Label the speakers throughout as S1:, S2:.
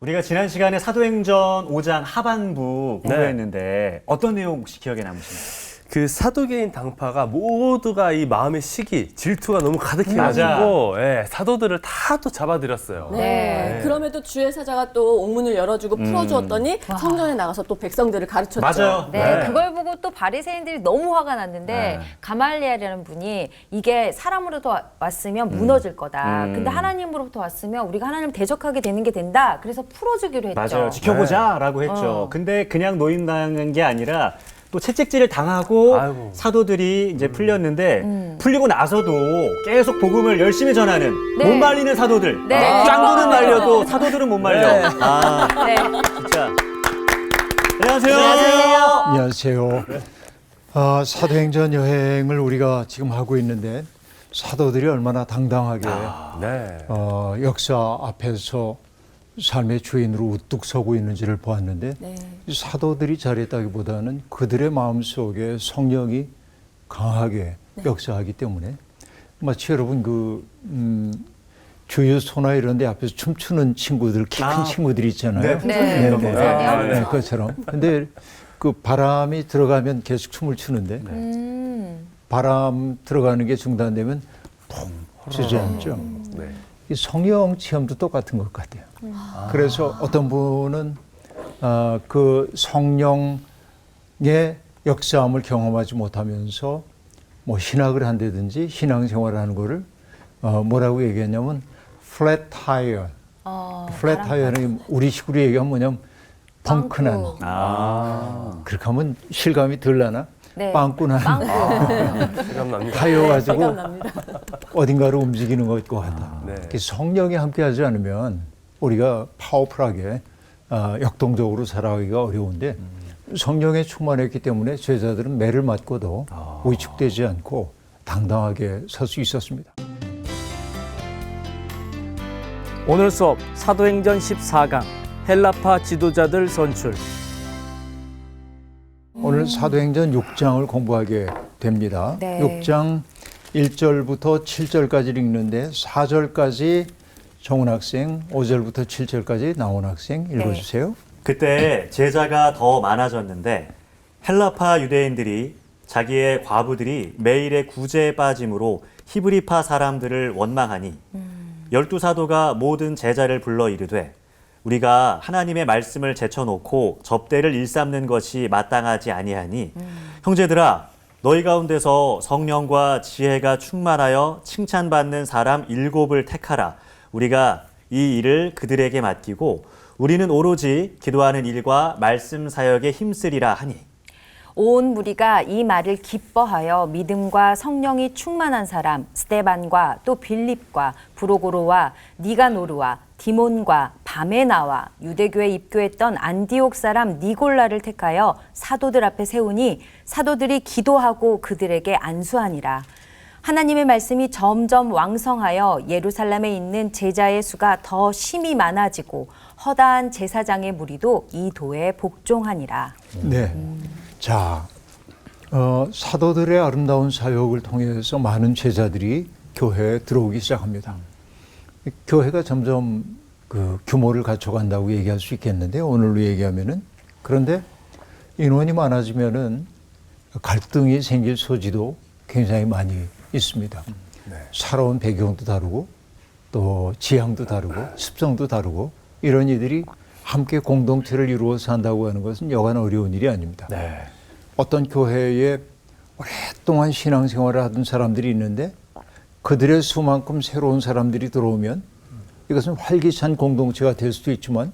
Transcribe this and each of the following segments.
S1: 우리가 지난 시간에 사도행전 5장 하반부 공부했는데 어떤 내용 혹시 기억에 남으시나요?
S2: 그 사도계인 당파가 모두가 이 마음의 시기, 질투가 너무 가득해가지고 사도들을 다 또 잡아들였어요.
S3: 네. 그럼에도 주의 사자가 또 옥문을 열어주고 풀어주었더니 성전에 나가서 또 백성들을 가르쳤죠.
S1: 맞아요.
S4: 네, 그걸 보고 또 바리새인들이 너무 화가 났는데 가말리엘이라는 분이 이게 사람으로부터 왔으면 무너질 거다. 근데 하나님으로부터 왔으면 우리가 하나님을 대적하게 되는 게 된다. 그래서 풀어주기로 했죠.
S1: 맞아요. 지켜보자라고 했죠. 근데 그냥 노임당한 게 아니라 또 채찍질을 당하고
S2: 아이고.
S1: 사도들이 이제 풀렸는데 풀리고 나서도 계속 복음을 열심히 전하는
S4: 네.
S1: 못 말리는 사도들.
S4: 네.
S1: 짱구는 말려도 사도들은 못 말려.
S2: 네.
S1: 아,
S4: 네.
S1: 진짜. 안녕하세요.
S5: 안녕하세요. 사도행전 여행을 우리가 지금 하고 있는데 사도들이 얼마나 당당하게
S2: 네.
S5: 역사 앞에서 삶의 주인으로 우뚝 서고 있는지를 보았는데 이 사도들이 잘했다기보다는 그들의 마음속에 성령이 강하게 역사하기 때문에 마치 여러분 주유소나 이런 데 앞에서 춤추는 친구들, 키 큰 친구들이 있잖아요.
S4: 네.
S5: 네, 그것처럼. 근데 그 바람이 들어가면 계속 춤을 추는데 바람 들어가는 게 중단되면 푹 주저앉죠.
S2: 네.
S5: 이 성령 체험도 똑같은 것 같아요. 그래서 어떤 분은 그 성령의 역사함을 경험하지 못하면서 뭐 신학을 한다든지 신앙생활을 하는 거를 뭐라고 얘기했냐면 플랫 타이어. 플랫 타이어는 우리식으로 얘기하면 뭐냐면 펑크난. 그렇게 하면 실감이 덜 나나?
S4: 네.
S5: 빵꾸난.
S2: 실감납니다.
S5: 타이어 가지고
S3: 생각납니다.
S5: 어딘가로 움직이는 것 같다.
S2: 네.
S5: 성령이 함께하지 않으면 우리가 파워풀하게 역동적으로 살아가기가 어려운데 성령에 충만했기 때문에 제자들은 매를 맞고도 위축되지 않고 당당하게 설 수 있었습니다.
S6: 오늘 수업 사도행전 14강 헬라파 지도자들 선출.
S5: 오늘 사도행전 6장을 공부하게 됩니다.
S4: 네.
S5: 6장 1절부터 7절까지 읽는데 4절까지 정훈 학생, 5절부터 7절까지 나온 학생 읽어주세요.
S1: 그때 제자가 더 많아졌는데 헬라파 유대인들이 자기의 과부들이 매일의 구제에 빠짐으로 히브리파 사람들을 원망하니 12사도가 모든 제자를 불러 이르되 우리가 하나님의 말씀을 제쳐놓고 접대를 일삼는 것이 마땅하지 아니하니 형제들아 너희 가운데서 성령과 지혜가 충만하여 칭찬받는 사람 7을 택하라. 우리가 이 일을 그들에게 맡기고 우리는 오로지 기도하는 일과 말씀 사역에 힘쓰리라 하니
S4: 온 무리가 이 말을 기뻐하여 믿음과 성령이 충만한 사람 스데반과 또 빌립과 브로고로와 니가노르와 디몬과 바메나와 유대교에 입교했던 안디옥 사람 니골라를 택하여 사도들 앞에 세우니 사도들이 기도하고 그들에게 안수하니라. 하나님의 말씀이 점점 왕성하여 예루살렘에 있는 제자의 수가 더 심히 많아지고 허다한 제사장의 무리도 이 도에 복종하니라.
S5: 네. 자, 사도들의 아름다운 사역을 통해서 많은 제자들이 교회에 들어오기 시작합니다. 교회가 점점 그 규모를 갖춰간다고 얘기할 수 있겠는데 오늘로 얘기하면은 그런데 인원이 많아지면은 갈등이 생길 소지도 굉장히 많이 있습니다. 살아온 배경도 다르고 또 지향도 다르고 습성도 다르고 이런 이들이 함께 공동체를 이루어 산다고 하는 것은 여간 어려운 일이 아닙니다. 어떤 교회에 오랫동안 신앙생활을 하던 사람들이 있는데 그들의 수만큼 새로운 사람들이 들어오면 이것은 활기찬 공동체가 될 수도 있지만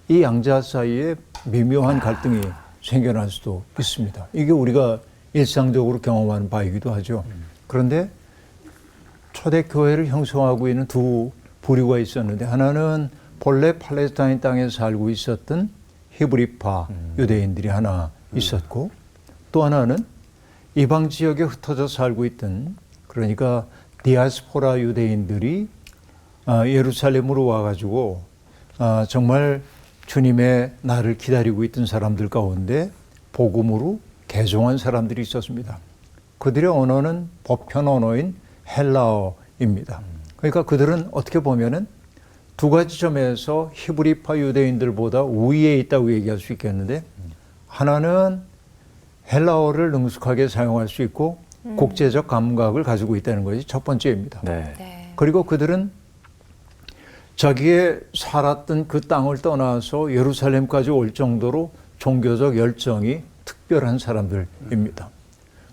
S5: 이 양자 사이에 미묘한 갈등이 생겨날 수도 있습니다. 이게 우리가 일상적으로 경험하는 바이기도 하죠. 그런데 초대교회를 형성하고 있는 두 부류가 있었는데 하나는 본래 팔레스타인 땅에 살고 있었던 히브리파 유대인들이 하나 있었고 또 하나는 이방 지역에 흩어져 살고 있던 그러니까 디아스포라 유대인들이 예루살렘으로 와가지고 정말 주님의 날을 기다리고 있던 사람들 가운데 복음으로 개종한 사람들이 있었습니다. 그들의 언어는 보편 언어인 헬라어입니다. 그러니까 그들은 어떻게 보면은 두 가지 점에서 히브리파 유대인들보다 우위에 있다고 얘기할 수 있겠는데 하나는 헬라어를 능숙하게 사용할 수 있고 국제적 감각을 가지고 있다는 것이 첫 번째입니다.
S1: 네.
S5: 그리고 그들은 자기의 살았던 그 땅을 떠나서 예루살렘까지 올 정도로 종교적 열정이 특별한 사람들입니다.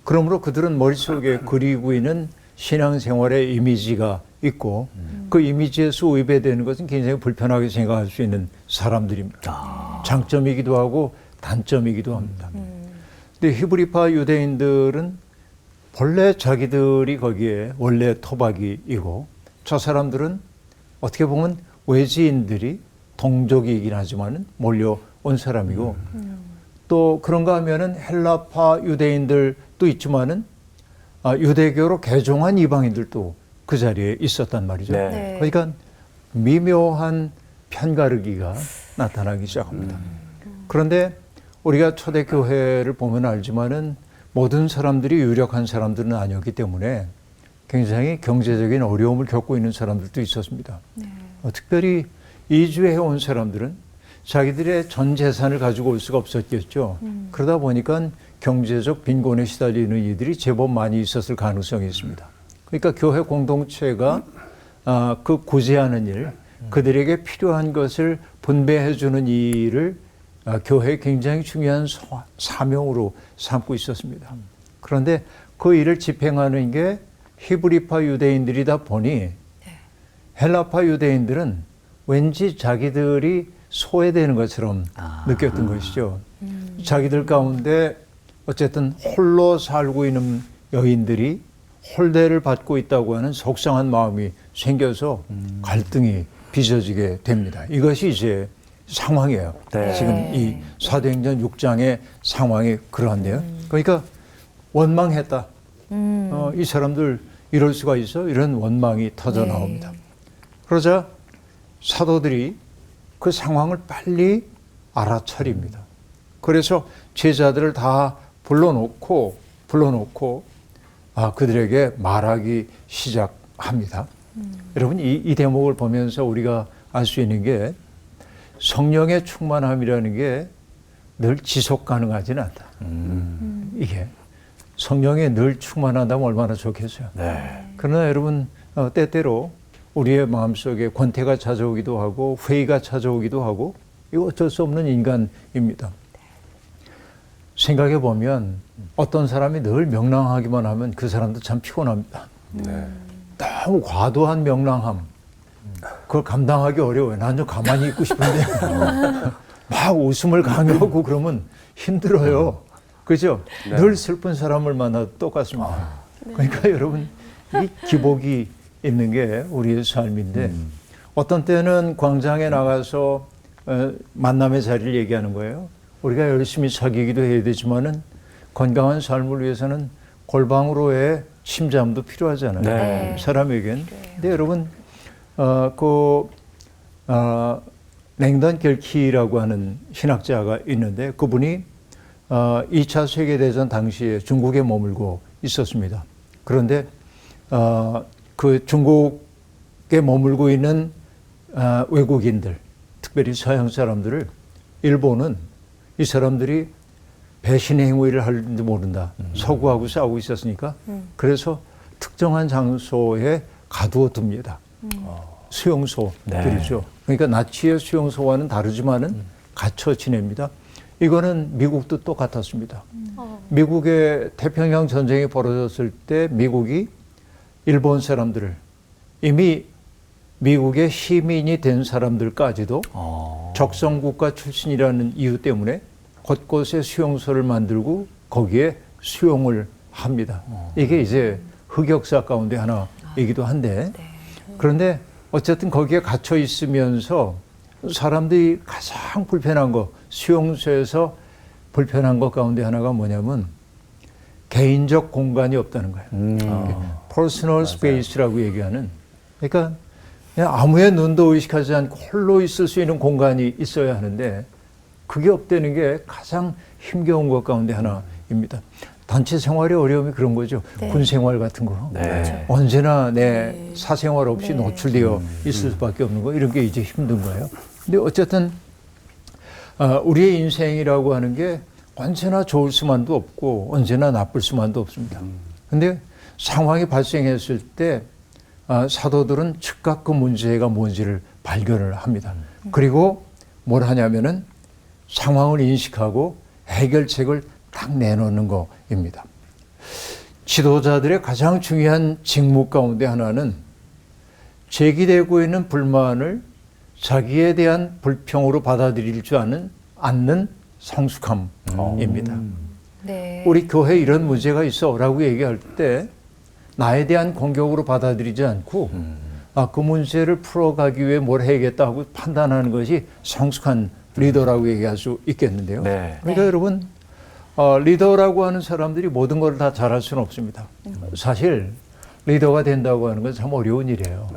S5: 그러므로 그들은 머릿속에 그리고 있는 신앙생활의 이미지가 있고 그 이미지에서 위배되는 것은 굉장히 불편하게 생각할 수 있는 사람들입니다. 장점이기도 하고 단점이기도 합니다. 근데 히브리파 유대인들은 본래 자기들이 거기에 원래 토박이이고 저 사람들은 어떻게 보면 외지인들이 동족이긴 하지만 몰려온 사람이고 또 그런가 하면은 헬라파 유대인들도 있지만은 유대교로 개종한 이방인들도 그 자리에 있었단 말이죠.
S1: 네.
S5: 그러니까 미묘한 편가르기가 나타나기 시작합니다. 그런데 우리가 초대교회를 보면 알지만은 모든 사람들이 유력한 사람들은 아니었기 때문에 굉장히 경제적인 어려움을 겪고 있는 사람들도 있었습니다. 특별히 이주해 온 사람들은 자기들의 전 재산을 가지고 올 수가 없었겠죠. 그러다 보니까 경제적 빈곤에 시달리는 이들이 제법 많이 있었을 가능성이 있습니다. 그러니까 교회 공동체가 그 구제하는 일, 그들에게 필요한 것을 분배해 주는 일을 교회의 굉장히 중요한 사명으로 삼고 있었습니다. 그런데 그 일을 집행하는 게 히브리파 유대인들이다 보니 헬라파 유대인들은 왠지 자기들이 소외되는 것처럼 느꼈던 것이죠. 자기들 가운데 어쨌든 홀로 살고 있는 여인들이 홀대를 받고 있다고 하는 속상한 마음이 생겨서 갈등이 빚어지게 됩니다. 이것이 이제 상황이에요.
S1: 네.
S5: 지금 이 사도행전 6장의 상황이 그러한데요. 그러니까 원망했다. 이 사람들 이럴 수가 있어? 이런 원망이 터져 나옵니다. 그러자 사도들이 그 상황을 빨리 알아차립니다. 그래서 제자들을 다 불러놓고 그들에게 말하기 시작합니다. 여러분 이 대목을 보면서 우리가 알 수 있는 게 성령의 충만함이라는 게 늘 지속 가능하지는 않다. 이게 성령에 늘 충만한다면 얼마나 좋겠어요.
S1: 네.
S5: 그러나 여러분 때때로 우리의 마음속에 권태가 찾아오기도 하고 회의가 찾아오기도 하고 이거 어쩔 수 없는 인간입니다. 생각해 보면 어떤 사람이 늘 명랑하기만 하면 그 사람도 참 피곤합니다. 너무 과도한 명랑함 그걸 감당하기 어려워요. 난 좀 가만히 있고 싶은데 막 웃음을 강요하고 그러면 힘들어요. 그죠? 늘 슬픈 사람을 만나도 똑같습니다. 그러니까 여러분 이 기복이 있는 게 우리의 삶인데 어떤 때는 광장에 나가서 만남의 자리를 얘기하는 거예요. 우리가 열심히 사귀기도 해야 되지만은 건강한 삶을 위해서는 골방으로의 침잠도 필요하잖아요.
S1: 네.
S5: 사람에겐. 근데 여러분 랭던 겔키라고 하는 신학자가 있는데 그분이 2차 세계대전 당시에 중국에 머물고 있었습니다. 그런데 그 중국에 머물고 있는 외국인들, 특별히 서양 사람들을 일본은 이 사람들이 배신의 행위를 하는지 모른다. 서구하고 싸우고 있었으니까 그래서 특정한 장소에 가두어 둡니다. 수용소들이죠. 그러니까 나치의 수용소와는 다르지만은 갇혀 지냅니다. 이거는 미국도 똑같았습니다. 미국의 태평양 전쟁이 벌어졌을 때 미국이 일본 사람들을 이미 미국의 시민이 된 사람들까지도 적성국가 출신이라는 이유 때문에 곳곳에 수용소를 만들고 거기에 수용을 합니다. 이게 이제 흑역사 가운데 하나이기도 한데 그런데 어쨌든 거기에 갇혀 있으면서 사람들이 가장 불편한 거 수용소에서 불편한 것 가운데 하나가 뭐냐면 개인적 공간이 없다는 거예요. 퍼스널 스페이스라고 얘기하는 그러니까 그냥 아무의 눈도 의식하지 않고 홀로 있을 수 있는 공간이 있어야 하는데 그게 없다는 게 가장 힘겨운 것 가운데 하나입니다. 단체 생활의 어려움이 그런 거죠.
S4: 네.
S5: 군 생활 같은 거.
S1: 네.
S5: 언제나 내 사생활 없이
S4: 네.
S5: 노출되어 있을 수밖에 없는 거. 이런 게 이제 힘든 거예요. 근데 어쨌든 우리의 인생이라고 하는 게 언제나 좋을 수만도 없고 언제나 나쁠 수만도 없습니다. 근데 상황이 발생했을 때 사도들은 즉각 그 문제가 뭔지를 발견을 합니다. 그리고 뭘 하냐면은 상황을 인식하고 해결책을 딱 내놓는 거입니다. 지도자들의 가장 중요한 직무 가운데 하나는 제기되고 있는 불만을 자기에 대한 불평으로 받아들일 줄 않는 성숙함입니다.
S4: 네.
S5: 우리 교회에 이런 문제가 있어라고 얘기할 때 나에 대한 공격으로 받아들이지 않고 그 문제를 풀어가기 위해 뭘 해야겠다 하고 판단하는 것이 성숙한 리더라고 얘기할 수 있겠는데요.
S1: 네.
S5: 그러니까 여러분 리더라고 하는 사람들이 모든 걸 다 잘할 수는 없습니다. 사실 리더가 된다고 하는 건 참 어려운 일이에요.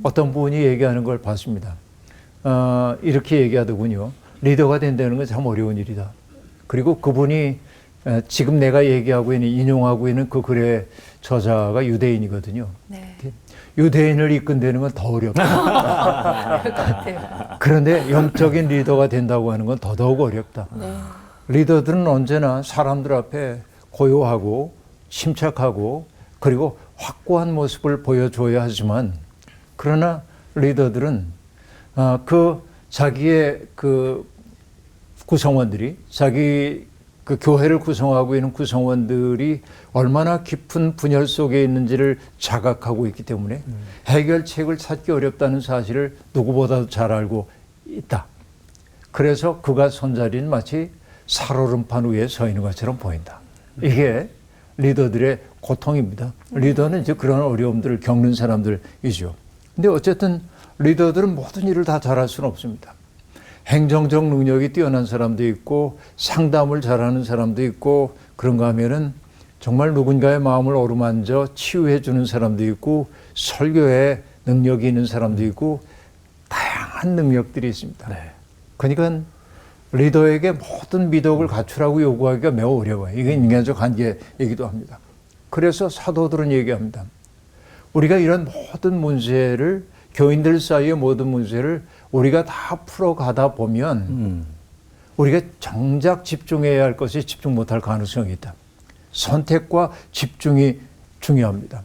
S5: 어떤 분이 얘기하는 걸 봤습니다. 이렇게 얘기하더군요. 리더가 된다는 건 참 어려운 일이다. 그리고 그분이 지금 내가 얘기하고 있는 인용하고 있는 그 글의 저자가 유대인이거든요.
S4: 네.
S5: 유대인을 이끈다는 건 더 어렵다.
S4: 그럴 것 같아요.
S5: 그런데 영적인 리더가 된다고 하는 건 더더욱 어렵다. 리더들은 언제나 사람들 앞에 고요하고 침착하고 그리고 확고한 모습을 보여줘야 하지만 그러나 리더들은 그 자기의 그 구성원들이 자기 그 교회를 구성하고 있는 구성원들이 얼마나 깊은 분열 속에 있는지를 자각하고 있기 때문에 해결책을 찾기 어렵다는 사실을 누구보다도 잘 알고 있다. 그래서 그가 선 자리는 마치 살얼음판 위에 서 있는 것처럼 보인다. 이게 리더들의 고통입니다. 리더는 이제 그런 어려움들을 겪는 사람들이죠. 근데 어쨌든 리더들은 모든 일을 다 잘할 수는 없습니다. 행정적 능력이 뛰어난 사람도 있고 상담을 잘하는 사람도 있고 그런가 하면은 정말 누군가의 마음을 어루만져 치유해 주는 사람도 있고 설교에 능력이 있는 사람도 있고 다양한 능력들이 있습니다.
S1: 네.
S5: 그러니까 리더에게 모든 미덕을 갖추라고 요구하기가 매우 어려워요. 이게 인간적 한계이기도 합니다. 그래서 사도들은 얘기합니다. 우리가 이런 모든 문제를 교인들 사이의 모든 문제를 우리가 다 풀어가다 보면 우리가 정작 집중해야 할 것이 집중 못할 가능성이 있다. 선택과 집중이 중요합니다.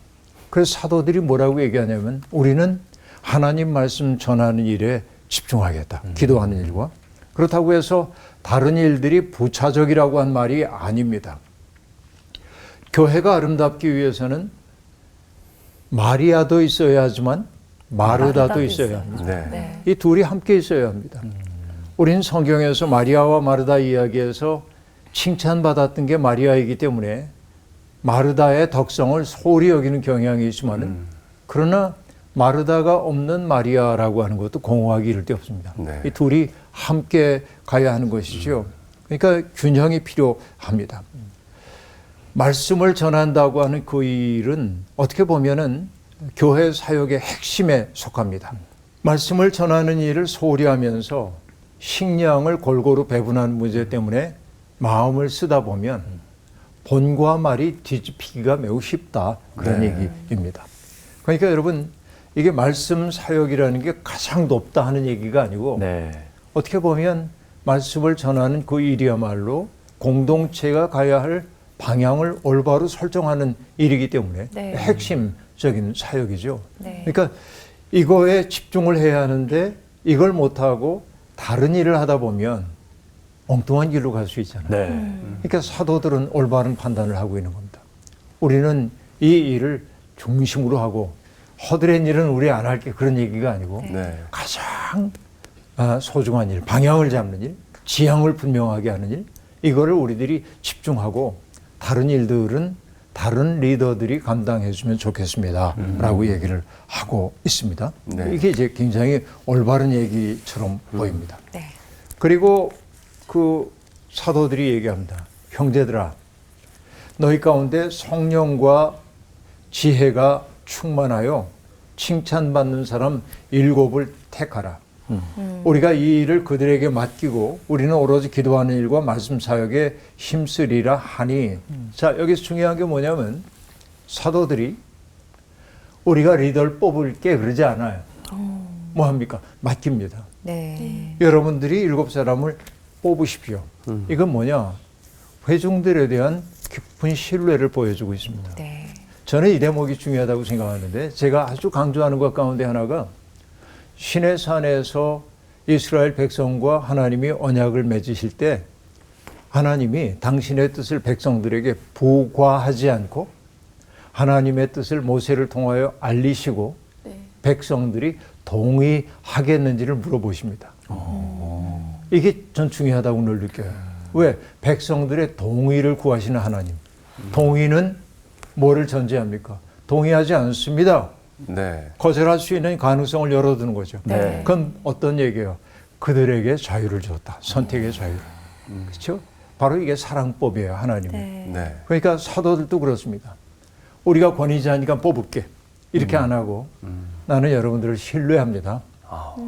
S5: 그래서 사도들이 뭐라고 얘기하냐면 우리는 하나님 말씀 전하는 일에 집중하겠다. 기도하는 일과. 그렇다고 해서 다른 일들이 부차적이라고 한 말이 아닙니다. 교회가 아름답기 위해서는 마리아도 있어야 하지만 마르다도 있어야 합니다.
S1: 네.
S4: 네.
S5: 이 둘이 함께 있어야 합니다. 우리는 성경에서 마리아와 마르다 이야기에서 칭찬받았던 게 마리아이기 때문에 마르다의 덕성을 소홀히 여기는 경향이 있지만은 그러나 마르다가 없는 마리아라고 하는 것도 공허하기 이를 데 없습니다.
S2: 네.
S5: 이 둘이 함께 가야 하는 것이죠. 그러니까 균형이 필요합니다. 말씀을 전한다고 하는 그 일은 어떻게 보면은 교회 사역의 핵심에 속합니다. 말씀을 전하는 일을 소홀히 하면서 식량을 골고루 배분하는 문제 때문에 마음을 쓰다 보면 본과 말이 뒤집히기가 매우 쉽다. 그런 얘기입니다. 그러니까 여러분 이게 말씀 사역이라는 게 가장 높다 하는 얘기가 아니고
S1: 네.
S5: 어떻게 보면 말씀을 전하는 그 일이야말로 공동체가 가야 할 방향을 올바로 설정하는 일이기 때문에
S4: 네.
S5: 핵심적인 사역이죠.
S4: 네.
S5: 그러니까 이거에 집중을 해야 하는데 이걸 못하고 다른 일을 하다 보면 엉뚱한 길로 갈 수 있잖아요.
S1: 네.
S5: 그러니까 사도들은 올바른 판단을 하고 있는 겁니다. 우리는 이 일을 중심으로 하고 허드렛 일은 우리 안 할게 그런 얘기가 아니고
S2: 네.
S5: 가장 소중한 일, 방향을 잡는 일, 지향을 분명하게 하는 일, 이거를 우리들이 집중하고 다른 일들은 다른 리더들이 감당해 주면 좋겠습니다. 라고 얘기를 하고 있습니다.
S2: 네.
S5: 이게 이제 굉장히 올바른 얘기처럼 보입니다.
S4: 네.
S5: 그리고 그 사도들이 얘기합니다. 형제들아, 너희 가운데 성령과 지혜가 충만하여 칭찬받는 사람 7을 택하라. 우리가 이 일을 그들에게 맡기고 우리는 오로지 기도하는 일과 말씀 사역에 힘쓰리라 하니 자 여기서 중요한 게 뭐냐면 사도들이 우리가 리더를 뽑을게 그러지 않아요. 뭐 합니까? 맡깁니다.
S4: 네.
S5: 여러분들이 7사람을 뽑으십시오. 이건 뭐냐? 회중들에 대한 깊은 신뢰를 보여주고 있습니다.
S4: 네.
S5: 저는 이 대목이 중요하다고 생각하는데 제가 아주 강조하는 것 가운데 하나가 시내산에서 이스라엘 백성과 하나님이 언약을 맺으실 때 하나님이 당신의 뜻을 백성들에게 부과하지 않고 하나님의 뜻을 모세를 통하여 알리시고
S3: 네.
S5: 백성들이 동의하겠는지를 물어보십니다. 이게 전 중요하다고 늘 느껴요. 왜? 백성들의 동의를 구하시는 하나님. 동의는 뭐를 전제합니까? 동의하지 않습니다.
S2: 네.
S5: 거절할 수 있는 가능성을 열어두는 거죠.
S4: 네.
S5: 그건 어떤 얘기예요? 그들에게 자유를 줬다. 선택의 자유를. 그렇죠? 바로 이게 사랑법이에요. 하나님의.
S4: 네.
S2: 네.
S5: 그러니까 사도들도 그렇습니다. 우리가 권위자니까 뽑을게. 이렇게 안 하고 나는 여러분들을 신뢰합니다.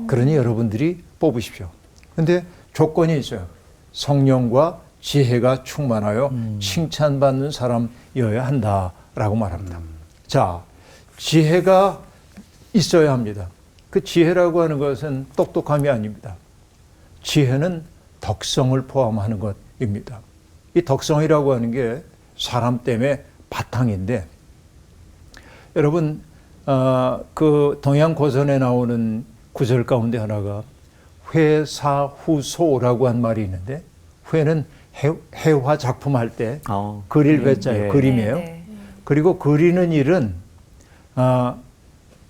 S5: 그러니 여러분들이 뽑으십시오. 근데 조건이 있어요. 성령과 지혜가 충만하여 칭찬받는 사람이어야 한다라고 말합니다. 자, 지혜가 있어야 합니다. 그 지혜라고 하는 것은 똑똑함이 아닙니다. 지혜는 덕성을 포함하는 것입니다. 이 덕성이라고 하는 게 사람 때문에 바탕인데 여러분 그 동양 고전에 나오는 구절 가운데 하나가 회사후소라고 한 말이 있는데 회는 해화 작품 할 때 그릴 회자예요. 그림이에요.
S4: 네.
S5: 그리고 그리는 일은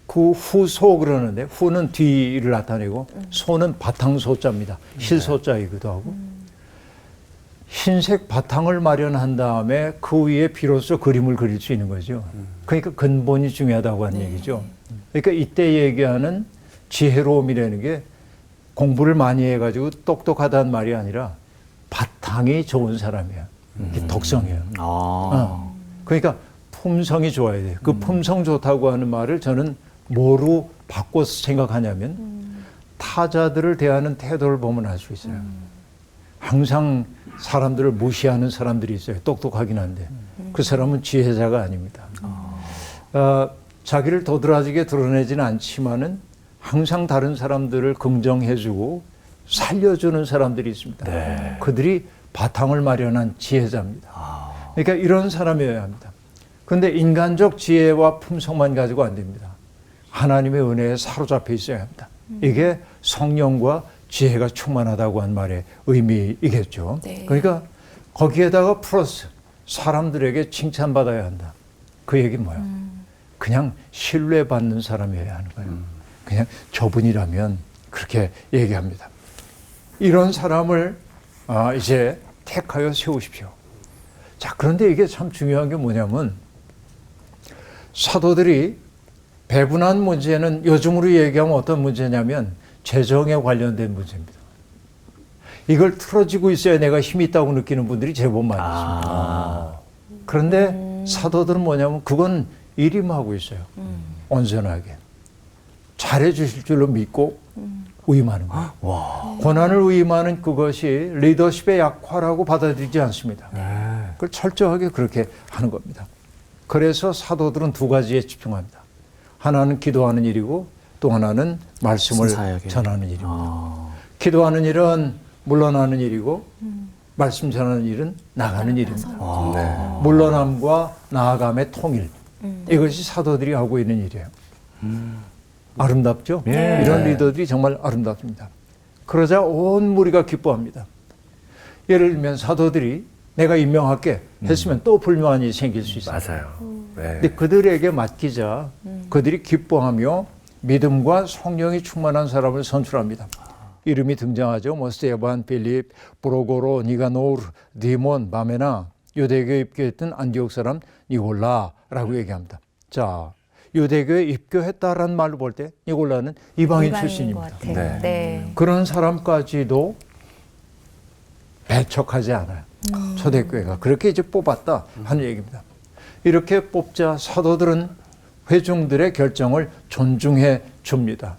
S5: 그 후소 그러는데 후는 뒤를 나타내고 소는 바탕소자입니다. 실소자이기도 하고 흰색 바탕을 마련한 다음에 그 위에 비로소 그림을 그릴 수 있는 거죠. 그러니까 근본이 중요하다고 하는 얘기죠. 그러니까 이때 얘기하는 지혜로움이라는 게 공부를 많이 해가지고 똑똑하다는 말이 아니라 바탕이 좋은 사람이야. 이게 덕성이에요. 그러니까 품성이 좋아야 돼요. 그 품성 좋다고 하는 말을 저는 뭐로 바꿔서 생각하냐면 타자들을 대하는 태도를 보면 알 수 있어요. 항상 사람들을 무시하는 사람들이 있어요. 똑똑하긴 한데 그 사람은 지혜자가 아닙니다. 자기를 도드라지게 드러내지는 않지만은 항상 다른 사람들을 긍정해주고 살려주는 사람들이 있습니다. 그들이 바탕을 마련한 지혜자입니다. 그러니까 이런 사람이어야 합니다. 그런데 인간적 지혜와 품성만 가지고 안 됩니다. 하나님의 은혜에 사로잡혀 있어야 합니다. 이게 성령과 지혜가 충만하다고 한 말의 의미이겠죠.
S3: 네.
S5: 그러니까 거기에다가 플러스 사람들에게 칭찬받아야 한다. 그 얘기는 뭐예요? 그냥 신뢰받는 사람이어야 하는 거예요. 그냥 저분이라면 그렇게 얘기합니다. 이런 사람을 이제 택하여 세우십시오. 자, 그런데 이게 참 중요한 게 뭐냐면 사도들이 배분한 문제는 요즘으로 얘기하면 어떤 문제냐면 재정에 관련된 문제입니다. 이걸 틀어지고 있어야 내가 힘이 있다고 느끼는 분들이 제법 많이 있습니다. 그런데 사도들은 뭐냐면 그건 일임하고 있어요. 온전하게. 잘해 주실 줄로 믿고 위임하는 거예요. 권한을 위임하는 그것이 리더십의 약화라고 받아들이지 않습니다. 그걸 철저하게 그렇게 하는 겁니다. 그래서 사도들은 두 가지에 집중합니다. 하나는 기도하는 일이고 또 하나는 말씀을 전하는 일입니다. 기도하는 일은 물러나는 일이고 말씀 전하는 일은 나가는 일입니다. 물러남과 나아감의 통일. 이것이 사도들이 하고 있는 일이에요. 아름답죠? 이런 리더들이 정말 아름답습니다. 그러자 온 무리가 기뻐합니다. 예를 들면 사도들이 내가 임명할게 했으면 또 불만이 생길 수 있어요.
S2: 맞아요. 네.
S5: 근데 그들에게 맡기자 그들이 기뻐하며 믿음과 성령이 충만한 사람을 선출합니다. 이름이 등장하죠. 뭐 스테반, 빌립, 브로고로, 니가노르, 디몬, 바메나, 유대교에 입교했던 안디옥 사람 니골라라고 얘기합니다. 자, 유대교에 입교했다라는 말로 볼 때 니골라는 이방인 출신입니다.
S2: 네.
S4: 네.
S5: 그런 사람까지도 배척하지 않아요. 초대교회가 그렇게 이제 뽑았다 하는 얘기입니다. 이렇게 뽑자 사도들은 회중들의 결정을 존중해 줍니다.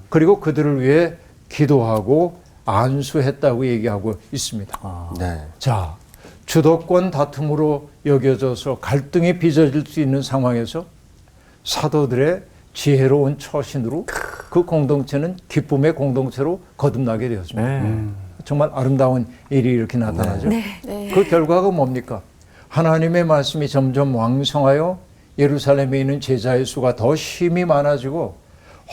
S5: 그리고 그들을 위해 기도하고 안수했다고 얘기하고 있습니다.
S2: 네.
S5: 자, 주도권 다툼으로 여겨져서 갈등이 빚어질 수 있는 상황에서 사도들의 지혜로운 처신으로 그 공동체는 기쁨의 공동체로 거듭나게 되었습니다.
S1: 네.
S5: 정말 아름다운 일이 이렇게 나타나죠.
S3: 네.
S5: 그 결과가 뭡니까? 하나님의 말씀이 점점 왕성하여 예루살렘에 있는 제자의 수가 더 심히 많아지고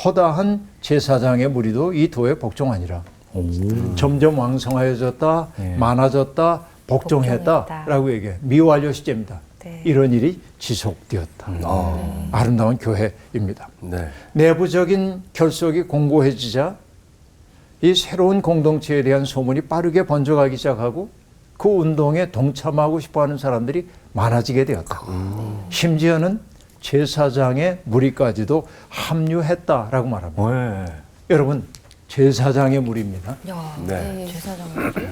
S5: 허다한 제사장의 무리도 이 도에 복종하니라. 점점 왕성하여졌다,
S1: 네.
S5: 많아졌다, 복종했다
S4: 복종했다.
S5: 라고 얘기해. 미완료 시제입니다.
S4: 네.
S5: 이런 일이 지속되었다. 아름다운 교회입니다.
S2: 네.
S5: 내부적인 결속이 공고해지자 이 새로운 공동체에 대한 소문이 빠르게 번져가기 시작하고 그 운동에 동참하고 싶어하는 사람들이 많아지게 되었다. 심지어는 제사장의 무리까지도 합류했다라고 말합니다.
S1: 네.
S5: 여러분, 제사장의 무리입니다.
S4: 야,
S2: 네.
S4: 제사장들이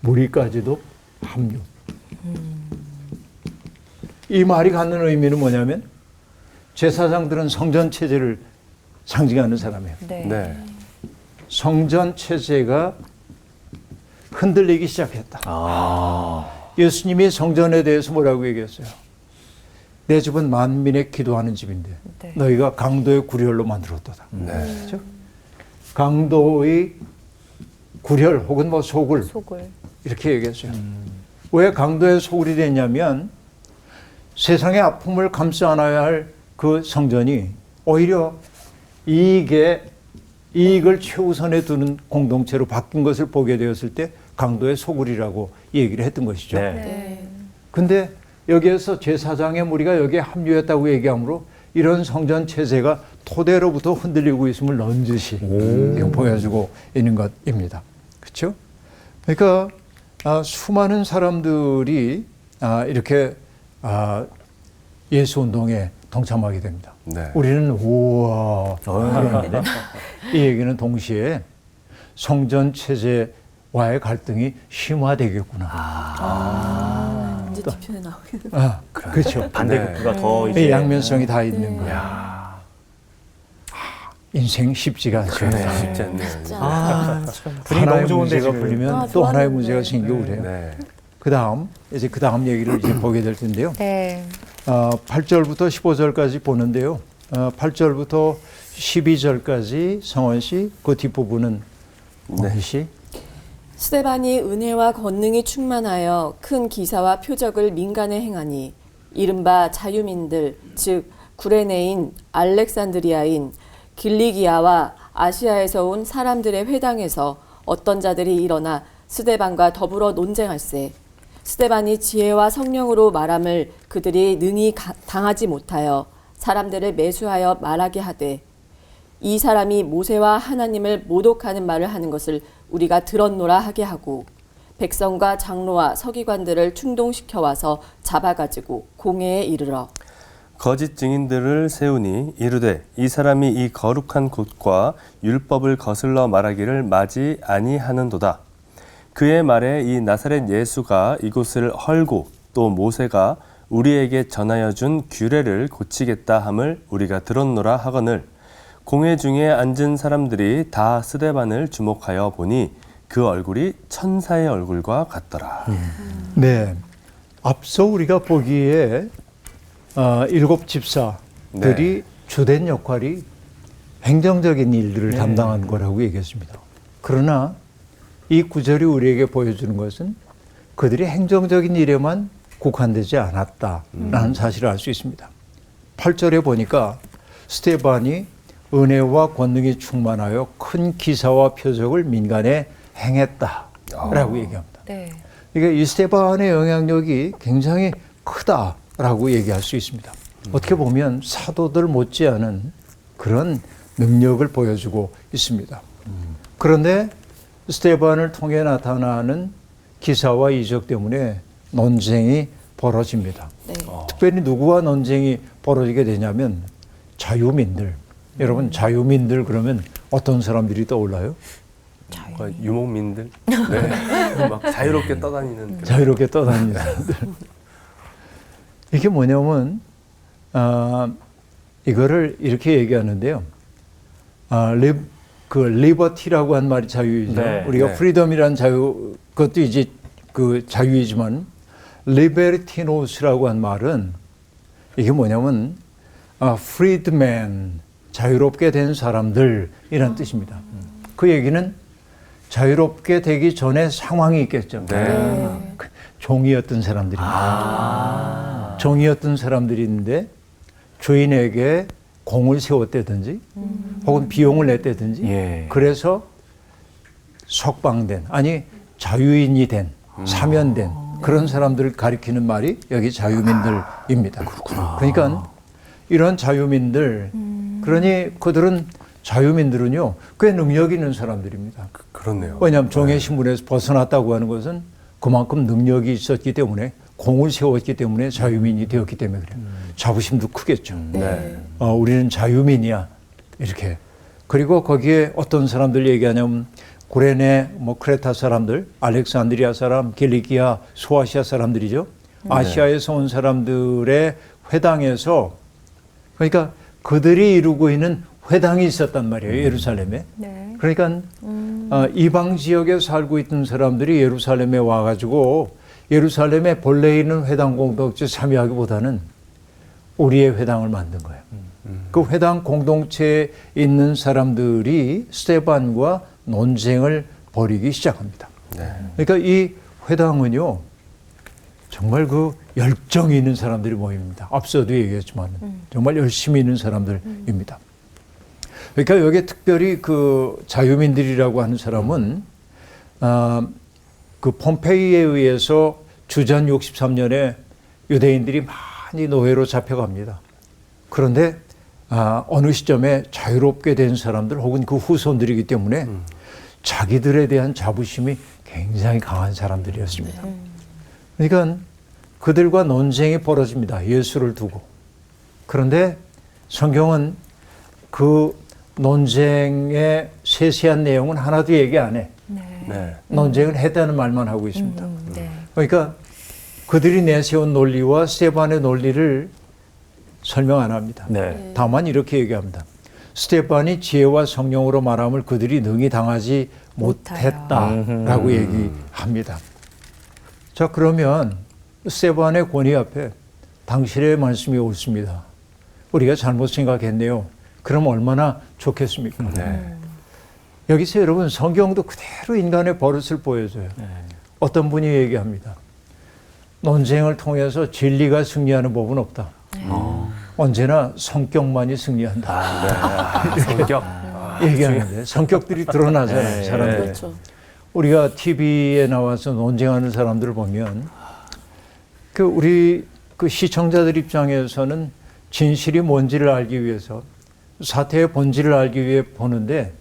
S5: 무리까지도 합류. 이 말이 갖는 의미는 뭐냐면 제사장들은 성전 체제를 상징하는 사람이에요.
S4: 네.
S2: 네.
S5: 성전 체제가 흔들리기 시작했다.
S1: 아.
S5: 예수님이 성전에 대해서 뭐라고 얘기했어요? 내 집은 만민의 기도하는 집인데
S4: 네.
S5: 너희가 강도의 구렬로 만들었도다.
S2: 네.
S5: 그렇죠? 강도의 구렬 혹은 뭐 소굴
S4: 속을
S5: 이렇게 얘기했어요. 왜 강도의 소굴이 됐냐면 세상의 아픔을 감싸 안아야 할 그 성전이 오히려 이익을 최우선에 두는 공동체로 바뀐 것을 보게 되었을 때 강도의 소굴이라고 얘기를 했던 것이죠.
S1: 네.
S3: 네.
S5: 근데 여기에서 제사장의 무리가 여기에 합류했다고 얘기하므로 이런 성전 체제가 토대로부터 흔들리고 있음을 넌지시 보여주고 있는 것입니다. 그렇죠? 그러니까 수많은 사람들이 이렇게 예수 운동에 동참하게 됩니다.
S2: 네.
S5: 우리는 우와 하는데 이 얘기는 동시에 성전 체제와의 갈등이 심화되겠구나.
S3: 이제 뒤편에 나오겠네요.
S5: 그렇죠.
S1: 반대급부가
S2: 네.
S1: 더
S5: 이
S1: 이제
S5: 양면성이 다 있는 거예요.
S2: 야.
S5: 인생 쉽지가 않죠.
S2: 네. 쉽지 않네요.
S1: 아, 참 분위기
S5: 하나의
S1: 너무 좋은데
S5: 문제가
S1: 지금.
S5: 풀리면 또 하나의
S3: 좋았는데.
S5: 문제가 생기고 그래요.
S2: 네.
S5: 그 다음 얘기를 이제 보게 될 텐데요.
S4: 네.
S5: 8절부터 15절까지 보는데요. 8절부터 12절까지 성원 씨, 그 뒷부분은 홍희 씨.
S3: 스데반이 은혜와 권능이 충만하여 큰 기사와 표적을 민간에 행하니 이른바 자유민들 즉 구레네인, 알렉산드리아인, 길리기아와 아시아에서 온 사람들의 회당에서 어떤 자들이 일어나 스데반과 더불어 논쟁할세. 스데반이 지혜와 성령으로 말함을 그들이 능히 당하지 못하여 사람들을 매수하여 말하게 하되 이 사람이 모세와 하나님을 모독하는 말을 하는 것을 우리가 들었노라 하게 하고 백성과 장로와 서기관들을 충동시켜 와서 잡아가지고 공회에 이르러
S2: 거짓 증인들을 세우니 이르되 이 사람이 이 거룩한 곳과 율법을 거슬러 말하기를 마지 아니하는도다. 그의 말에 이 나사렛 예수가 이곳을 헐고 또 모세가 우리에게 전하여 준 규례를 고치겠다 함을 우리가 들었노라 하거늘 공회 중에 앉은 사람들이 다 스데반을 주목하여 보니 그 얼굴이 천사의 얼굴과 같더라.
S5: 네. 앞서 우리가 보기에 7 집사들이 주된 역할이 행정적인 일들을 담당한 거라고 얘기했습니다. 그러나 이 구절이 우리에게 보여주는 것은 그들이 행정적인 일에만 국한되지 않았다라는 사실을 알 수 있습니다. 8절에 보니까 스데반이 은혜와 권능이 충만하여 큰 기사와 표적을 민간에 행했다라고 얘기합니다.
S4: 네.
S5: 그러니까 이 스데반의 영향력이 굉장히 크다라고 얘기할 수 있습니다. 어떻게 보면 사도들 못지않은 그런 능력을 보여주고 있습니다. 그런데 스데반을 통해 나타나는 기사와 이적 때문에 논쟁이 벌어집니다.
S3: 네.
S5: 특별히 누구와 논쟁이 벌어지게 되냐면 자유민들. 여러분 자유민들 그러면 어떤 사람들이 떠올라요?
S2: 유목민들, 네. 막 자유롭게 떠다니는 그런.
S5: 자유롭게 떠다니는 사람들. 이게 뭐냐면 이거를 이렇게 얘기하는데요. 그 리버티라고 한 말이 자유이죠.
S1: 네,
S5: 우리가
S2: 네.
S5: 프리덤이라는 자유, 그것도 이제 그 자유이지만 리베르티노스라고 한 말은 이게 뭐냐면 freedman, 자유롭게 된 사람들이란 뜻입니다. 그 얘기는 자유롭게 되기 전에 상황이 있겠죠. 그 종이었던 사람들입니다. 종이었던 사람들인데 주인에게 공을 세웠다든지 혹은 비용을 냈다든지
S1: 예.
S5: 그래서 석방된, 아니 자유인이 된, 사면된 그런 사람들을 가리키는 말이 여기 자유민들입니다. 그러니까 이런 자유민들, 그러니 그들은 자유민들은요 꽤 능력 있는 사람들입니다.
S2: 그렇네요.
S5: 왜냐하면 종의 신분에서 벗어났다고 하는 것은 그만큼 능력이 있었기 때문에, 공을 세웠기 때문에 자유민이 되었기 때문에 그래요. 자부심도 크겠죠.
S2: 네.
S5: 우리는 자유민이야 이렇게. 그리고 거기에 어떤 사람들 얘기하냐면 구레네, 뭐 크레타 사람들, 알렉산드리아 사람, 킬리키아, 소아시아 사람들이죠. 아시아에서 온 사람들의 회당에서, 그러니까 그들이 이루고 있는 회당이 있었단 말이에요, 예루살렘에.
S4: 네.
S5: 그러니까 이방 지역에 살고 있던 사람들이 예루살렘에 와가지고 예루살렘에 본래 있는 회당 공동체 참여하기보다는 우리의 회당을 만든 거예요. 그 회당 공동체에 있는 사람들이 스데반과 논쟁을 벌이기 시작합니다. 그러니까 이 회당은요 정말 그 열정이 있는 사람들이 모입니다. 앞서도 얘기했지만 정말 열심히 있는 사람들입니다. 그러니까 여기에 특별히 그 자유민들이라고 하는 사람은 그 폼페이에 의해서 주전 63년에 유대인들이 많이 노예로 잡혀갑니다. 그런데 어느 시점에 자유롭게 된 사람들 혹은 그 후손들이기 때문에 자기들에 대한 자부심이 굉장히 강한 사람들이었습니다. 그러니까 그들과 논쟁이 벌어집니다. 예수를 두고. 그런데 성경은 그 논쟁의 세세한 내용은 하나도 얘기 안 해.
S2: 네.
S5: 논쟁을 했다는 말만 하고 있습니다.
S4: 네.
S5: 그러니까 그들이 내세운 논리와 스데반의 논리를 설명 안 합니다.
S1: 네.
S5: 다만 이렇게 얘기합니다. 스데반이 지혜와 성령으로 말함을 그들이 능히 당하지 못했다라고 얘기합니다. 자, 그러면 스데반의 권위 앞에 당신의 말씀이 옳습니다. 우리가 잘못 생각했네요. 그럼 얼마나 좋겠습니까? 여기서 여러분 성경도 그대로 인간의 버릇을 보여줘요. 어떤 분이 얘기합니다. 논쟁을 통해서 진리가 승리하는 법은 없다. 언제나 성격만이 승리한다.
S2: 성격.
S5: 얘기하는데 성격들이 드러나잖아요. 사람들.
S3: 그렇죠.
S5: 우리가 TV에 나와서 논쟁하는 사람들을 보면 우리 그 시청자들 입장에서는 진실이 뭔지를 알기 위해서, 사태의 본질을 알기 위해 보는데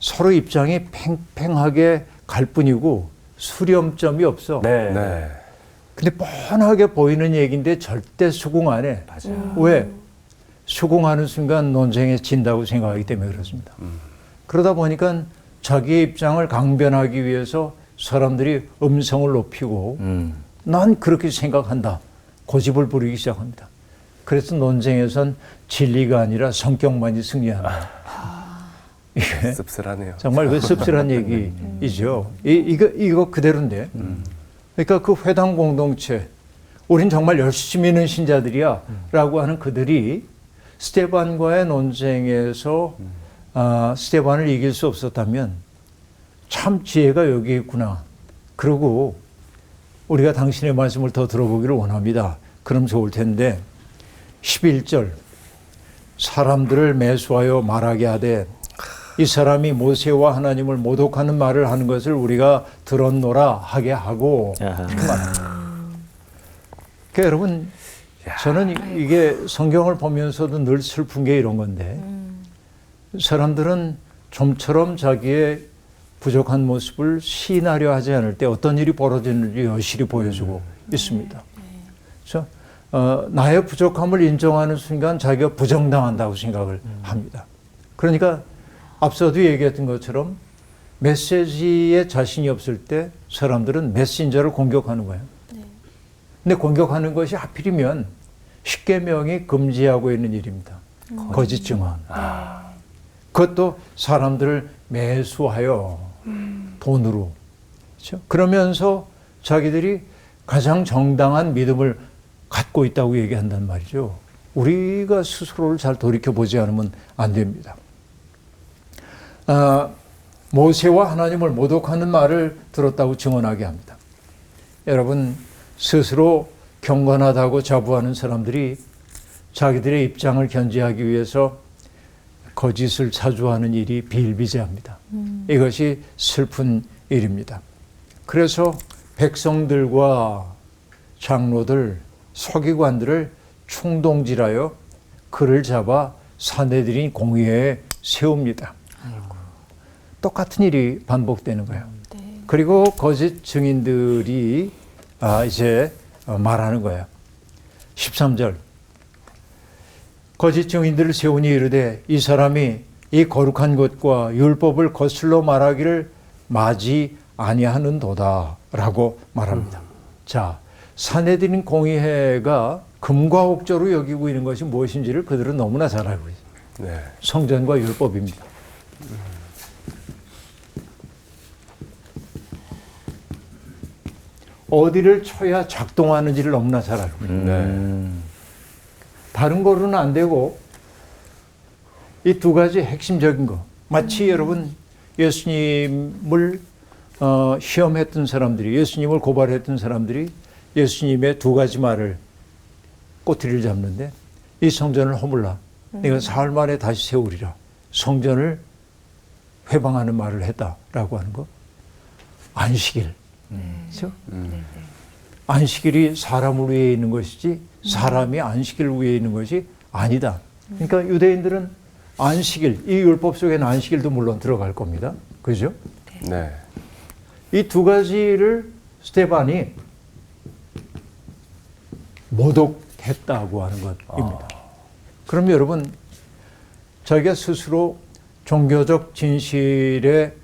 S5: 서로 입장이 팽팽하게 갈 뿐이고 수렴점이 없어.
S1: 네.
S2: 네.
S5: 근데 뻔하게 보이는 얘기인데 절대 수긍 안 해.
S1: 맞아요.
S5: 왜? 수긍하는 순간 논쟁에 진다고 생각하기 때문에 그렇습니다. 그러다 보니까 자기의 입장을 강변하기 위해서 사람들이 음성을 높이고 난 그렇게 생각한다. 고집을 부리기 시작합니다. 그래서 논쟁에선 진리가 아니라 성격만이 승리한다. 이게
S2: 씁쓸하네요.
S5: 정말 그 씁쓸한 얘기이죠. 이거 그대로인데. 그러니까 그 회당 공동체, 우린 정말 열심히 있는 신자들이야 라고 하는 그들이 스데반과의 논쟁에서 스데반을 이길 수 없었다면 참 지혜가 여기 있구나. 그리고 우리가 당신의 말씀을 더 들어보기를 원합니다. 그럼 좋을 텐데 11절 사람들을 매수하여 말하게 하되 이 사람이 모세와 하나님을 모독하는 말을 하는 것을 우리가 들었노라 하게 하고
S1: 아하.
S5: 이렇게 말합니다. 그러니까 여러분 저는 이게 성경을 보면서도 늘 슬픈 게 이런 건데 사람들은 좀처럼 자기의 부족한 모습을 시인하려 하지 않을 때 어떤 일이 벌어지는지 여실히 보여주고 있습니다. 그래서 나의 부족함을 인정하는 순간 자기가 부정당한다고 생각을 합니다. 그러니까 앞서도 얘기했던 것처럼 메시지에 자신이 없을 때 사람들은 메신저를 공격하는 거예요. 근데 공격하는 것이 하필이면 십계명이 금지하고 있는 일입니다. 거짓 증언. 그것도 사람들을 매수하여 돈으로. 그렇죠? 그러면서 자기들이 가장 정당한 믿음을 갖고 있다고 얘기한단 말이죠. 우리가 스스로를 잘 돌이켜보지 않으면 안 됩니다. 모세와 하나님을 모독하는 말을 들었다고 증언하게 합니다. 여러분, 스스로 경건하다고 자부하는 사람들이 자기들의 입장을 견지하기 위해서 거짓을 자주 하는 일이 비일비재합니다. 이것이 슬픈 일입니다. 그래서 백성들과 장로들, 서기관들을 충동질하여 그를 잡아 산헤드린 공의회에 세웁니다. 똑같은 일이 반복되는 거예요. 그리고 거짓 증인들이 이제 말하는 거예요. 13절. 거짓 증인들을 세우니 이르되 이 사람이 이 거룩한 것과 율법을 거슬러 말하기를 마지 아니하는도다 라고 말합니다. 자, 산헤드린 공의회가 금과 옥조로 여기고 있는 것이 무엇인지를 그들은 너무나 잘 알고 있어요.
S2: 네.
S5: 성전과 율법입니다. 어디를 쳐야 작동하는지를 너무나 잘 알고 있어요.
S2: 네.
S5: 다른 거로는 안 되고 이 두 가지 핵심적인 거. 마치 여러분 예수님을 시험했던 사람들이, 예수님을 고발했던 사람들이 예수님의 두 가지 말을 꼬투리를 잡는데 이 성전을 허물라. 내가 사흘 만에 다시 세우리라. 성전을 회방하는 말을 했다라고 하는 거. 안식일. 그렇죠? 안식일이 사람을 위해 있는 것이지 사람이 안식일을 위해 있는 것이 아니다. 그러니까 유대인들은 안식일, 이 율법 속에는 안식일도 물론 들어갈 겁니다. 그죠?
S2: 네.
S5: 이 두 가지를 스데반이 모독했다고 하는 것입니다. 그럼 여러분, 자기가 스스로 종교적 진실에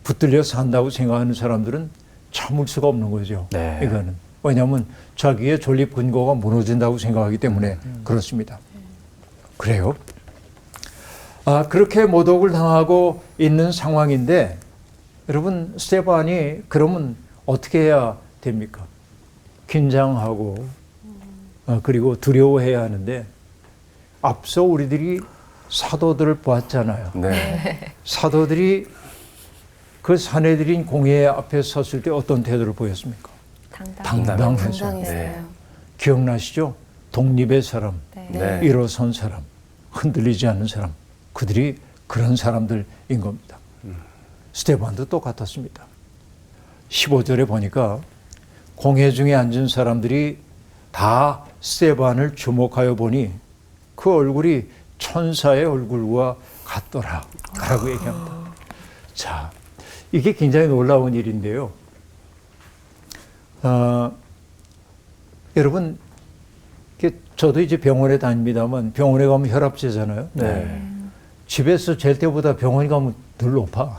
S5: 붙들려 산다고 생각하는 사람들은 참을 수가 없는 거죠.
S1: 네.
S5: 이거는. 왜냐하면 자기의 존립 근거가 무너진다고 생각하기 때문에 그렇습니다. 그래요. 그렇게 모독을 당하고 있는 상황인데 여러분, 스데반이 그러면 어떻게 해야 됩니까? 긴장하고 그리고 두려워해야 하는데 앞서 우리들이 사도들을 보았잖아요.
S2: 네.
S5: 사도들이 그 산헤드린 공회 앞에 섰을 때 어떤 태도를 보였습니까? 당당했죠.
S4: 당당했어요.
S5: 기억나시죠? 독립의 사람,
S2: 네.
S5: 일어선 사람, 흔들리지 않는 사람, 그들이 그런 사람들인 겁니다. 스데반도 똑같았습니다. 15절에 보니까 공회 중에 앉은 사람들이 다 스데반을 주목하여 보니 그 얼굴이 천사의 얼굴과 같더라 라고 얘기합니다. 자, 이게 굉장히 놀라운 일인데요. 여러분, 저도 이제 병원에 다닙니다만 병원에 가면 혈압재잖아요.
S2: 네.
S5: 집에서 잴 때보다 병원 가면 늘 높아.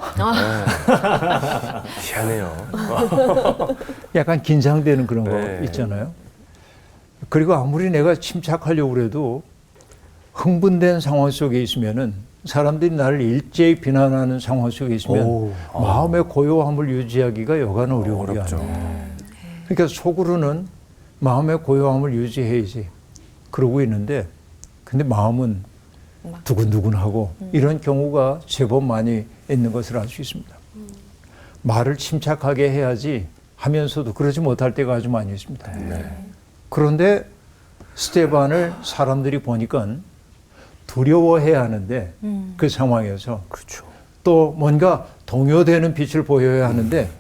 S2: 희한해요.
S5: 약간 긴장되는 그런 거
S2: 네.
S5: 있잖아요. 그리고 아무리 내가 침착하려고 그래도 흥분된 상황 속에 있으면은 사람들이 나를 일제히 비난하는 상황 속에 있으면 마음의 고요함을 유지하기가 여간 어려운 게
S2: 어렵죠.
S5: 아니에요. 그러니까 속으로는 마음의 고요함을 유지해야지 그러고 있는데 근데 마음은 두근두근하고 이런 경우가 제법 많이 있는 것을 알 수 있습니다. 말을 침착하게 해야지 하면서도 그러지 못할 때가 아주 많이 있습니다. 그런데 스데반을 사람들이 보니까 두려워해야 하는데 그 상황에서
S2: 그렇죠.
S5: 또 뭔가 동요되는 빛을 보여야 하는데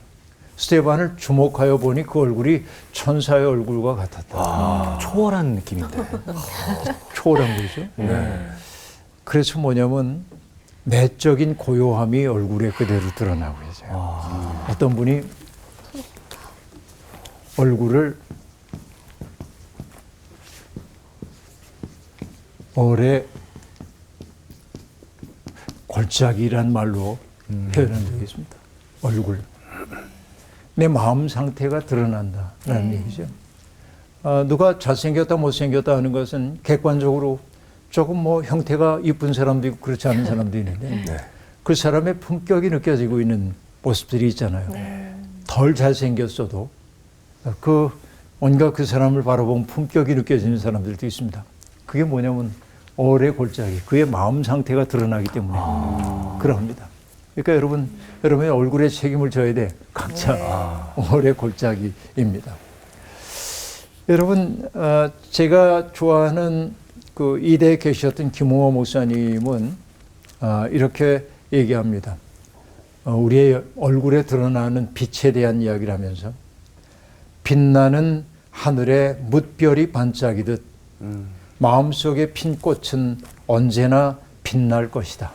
S5: 스데반을 주목하여 보니 그 얼굴이 천사의 얼굴과 같았다.
S1: 초월한 느낌인데.
S5: 초월한 거죠. 그래서 뭐냐면 내적인 고요함이 얼굴에 그대로 드러나고 있어요. 어떤 분이 얼굴을 오래 골짜기란 말로 표현한 적이 있습니다. 얼굴. 내 마음 상태가 드러난다라는 얘기죠. 누가 잘생겼다 못생겼다 하는 것은 객관적으로 조금 뭐 형태가 이쁜 사람도 있고 그렇지 않은 사람도 있는데 그 사람의 품격이 느껴지고 있는 모습들이 있잖아요. 덜 잘생겼어도 그 뭔가 그 사람을 바라보면 품격이 느껴지는 사람들도 있습니다. 그게 뭐냐면 얼의 골짜기, 그의 마음 상태가 드러나기 때문에 그럽니다. 그러니까 여러분의 얼굴에 책임을 져야 돼. 각자 얼의 골짜기입니다. 여러분, 제가 좋아하는 그 이대에 계셨던 김홍호 목사님은 이렇게 얘기합니다. 우리의 얼굴에 드러나는 빛에 대한 이야기를 하면서 빛나는 하늘에 뭇별이 반짝이듯 마음속에 핀 꽃은 언제나 빛날 것이다.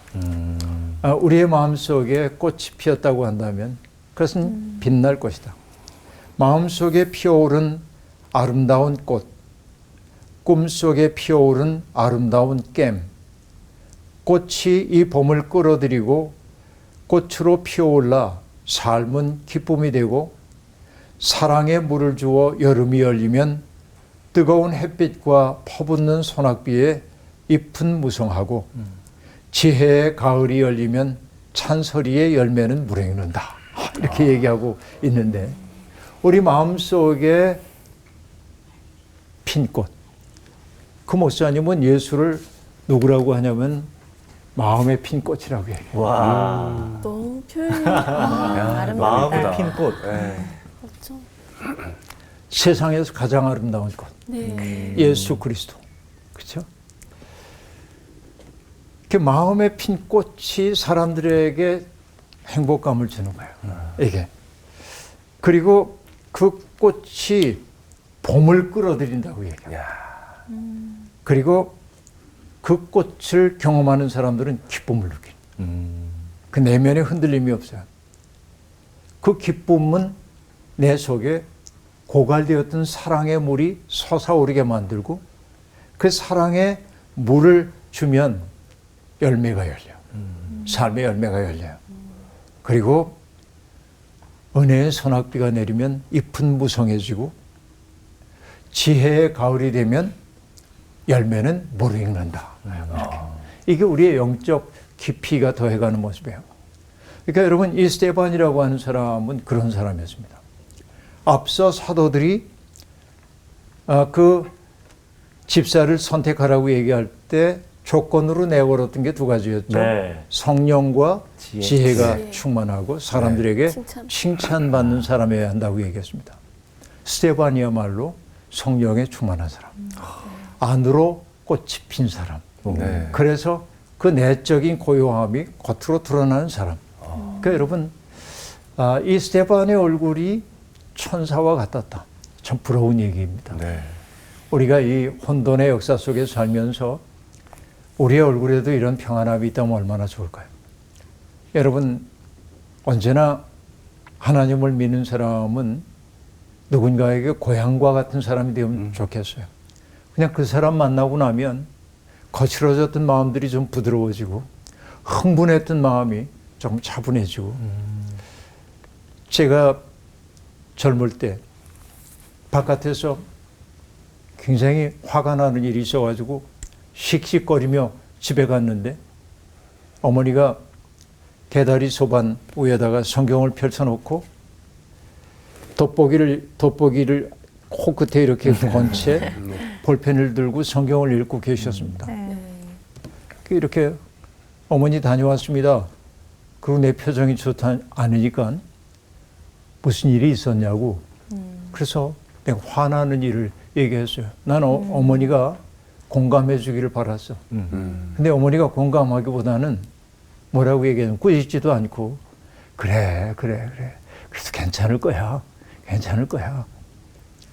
S5: 우리의 마음속에 꽃이 피었다고 한다면 그것은 빛날 것이다. 마음속에 피어오른 아름다운 꽃, 꿈속에 피어오른 아름다운 깸, 꽃이 이 봄을 끌어들이고 꽃으로 피어올라 삶은 기쁨이 되고 사랑에 물을 주어 여름이 열리면 뜨거운 햇빛과 퍼붓는 소낙비에 잎은 무성하고 지혜의 가을이 열리면 찬서리의 열매는 무르익는다. 이렇게 얘기하고 있는데 우리 마음속에 핀 꽃. 그 목사님은 예수를 누구라고 하냐면 마음에 핀 꽃이라고 얘기해요.
S1: 와.
S3: 너무 표현이
S1: 마음에 핀 꽃.
S3: 그렇죠.
S5: 세상에서 가장 아름다운 꽃.
S3: 네.
S5: 예수 그리스도. 그렇죠? 그 마음에 핀 꽃이 사람들에게 행복감을 주는 거예요. 이게. 그리고 그 꽃이 봄을 끌어들인다고 얘기해요. 그리고 그 꽃을 경험하는 사람들은 기쁨을 느끼는. 그 내면에 흔들림이 없어요. 그 기쁨은 내 속에 고갈되었던 사랑의 물이 솟아오르게 만들고 그 사랑의 물을 주면 열매가 열려요. 삶의 열매가 열려요. 그리고 은혜의 소낙비가 내리면 잎은 무성해지고 지혜의 가을이 되면 열매는 무르익는다. 이게 우리의 영적 깊이가 더해가는 모습이에요. 그러니까 여러분 이 스데반이라고 하는 사람은 그런 사람이었습니다. 앞서 사도들이 그 집사를 선택하라고 얘기할 때 조건으로 내걸었던 게 두 가지였죠.
S1: 네.
S5: 성령과 지혜가
S3: 지혜.
S5: 충만하고 사람들에게 칭찬받는 사람이어야 한다고 얘기했습니다. 스데반이야말로 성령에 충만한 사람. 안으로 꽃이 핀 사람. 그래서 그 내적인 고요함이 겉으로 드러나는 사람. 그러니까 여러분 이 스데반의 얼굴이 천사와 같았다. 참 부러운 얘기입니다. 우리가 이 혼돈의 역사 속에 살면서 우리의 얼굴에도 이런 평안함이 있다면 얼마나 좋을까요? 여러분 언제나 하나님을 믿는 사람은 누군가에게 고향과 같은 사람이 되면 좋겠어요. 그냥 그 사람 만나고 나면 거칠어졌던 마음들이 좀 부드러워지고 흥분했던 마음이 좀 차분해지고 제가 젊을 때 바깥에서 굉장히 화가 나는 일이 있어가지고 씩씩거리며 집에 갔는데 어머니가 개다리 소반 위에다가 성경을 펼쳐놓고 돋보기를 코끝에 이렇게 건 채 볼펜을 들고 성경을 읽고 계셨습니다. 이렇게 어머니 다녀왔습니다. 그리고 내 표정이 좋지 않으니까 무슨 일이 있었냐고. 그래서 내가 화나는 일을 얘기했어요. 난 어머니가 공감해 주기를 바랐어. 근데 어머니가 공감하기보다는 뭐라고 얘기하냐면 꾸짖지도 않고 그래. 그래서 괜찮을 거야.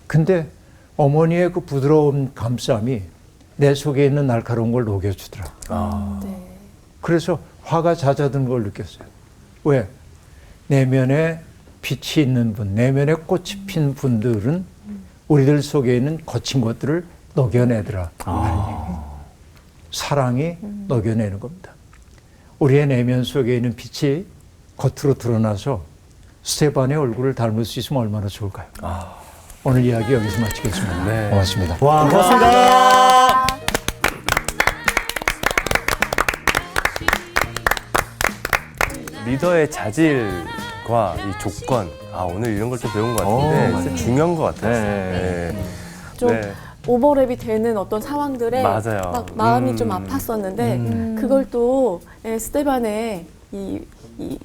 S5: 근데 어머니의 그 부드러운 감싸움이 내 속에 있는 날카로운 걸 녹여주더라. 그래서 화가 잦아드는 걸 느꼈어요. 왜? 내면에 빛이 있는 분, 내면에 꽃이 핀 분들은 우리들 속에 있는 거친 것들을 녹여내더라. 사랑이 녹여내는 겁니다. 우리의 내면 속에 있는 빛이 겉으로 드러나서 스데반의 얼굴을 닮을 수 있으면 얼마나 좋을까요? 오늘 이야기 여기서 마치겠습니다. 고맙습니다.
S1: 와, 고맙습니다.
S2: 리더의 자질과 이 조건, 오늘 이런 걸 좀 배운 것 같은데
S1: 맞아요.
S2: 진짜 중요한 것 같아요.
S1: 네.
S3: 좀
S2: 네.
S3: 오버랩이 되는 어떤 상황들에
S2: 맞아요.
S3: 막 마음이 좀 아팠었는데 그걸 또 스테반의 이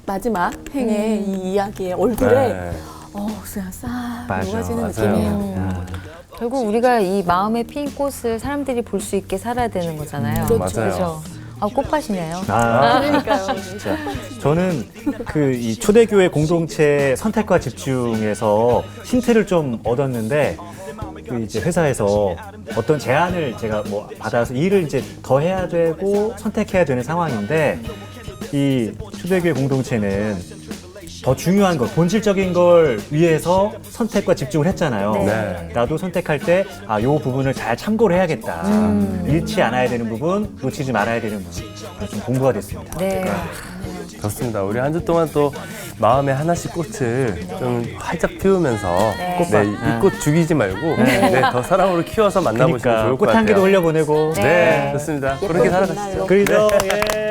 S3: 마지막 행의 이 이야기의 얼굴에
S2: 네.
S3: 그냥 싹
S1: 맞아.
S3: 녹아지는
S2: 맞아요.
S3: 느낌이에요.
S4: 결국 우리가 이 마음에 핀 꽃을 사람들이 볼 수 있게 살아야 되는 거잖아요.
S2: 그렇죠. 맞아요.
S4: 그렇죠. 꽃밭이네요.
S3: 그러니까요.
S1: 진짜. 저는 그 이 초대교회 공동체 선택과 집중에서 힌트를 좀 얻었는데 그 이제 회사에서 어떤 제안을 제가 뭐 받아서 일을 이제 더 해야 되고 선택해야 되는 상황인데 이 초대교회 공동체는 더 중요한 것, 본질적인 걸 위해서 선택과 집중을 했잖아요.
S2: 네.
S1: 나도 선택할 때, 요 부분을 잘 참고를 해야겠다. 잃지 않아야 되는 부분, 놓치지 말아야 되는 부분. 좀 공부가 됐습니다.
S4: 네.
S2: 좋습니다. 우리 한 주 동안 또 마음에 하나씩 꽃을 좀 활짝 피우면서 이 꽃 죽이지 말고 더 사랑으로 키워서 만나보시면
S1: 그러니까
S2: 좋을 것
S1: 꽃
S2: 같아요.
S1: 향기도 흘려보내고.
S2: 네, 좋습니다. 그렇게 살아가시죠.
S1: 그러죠. 예.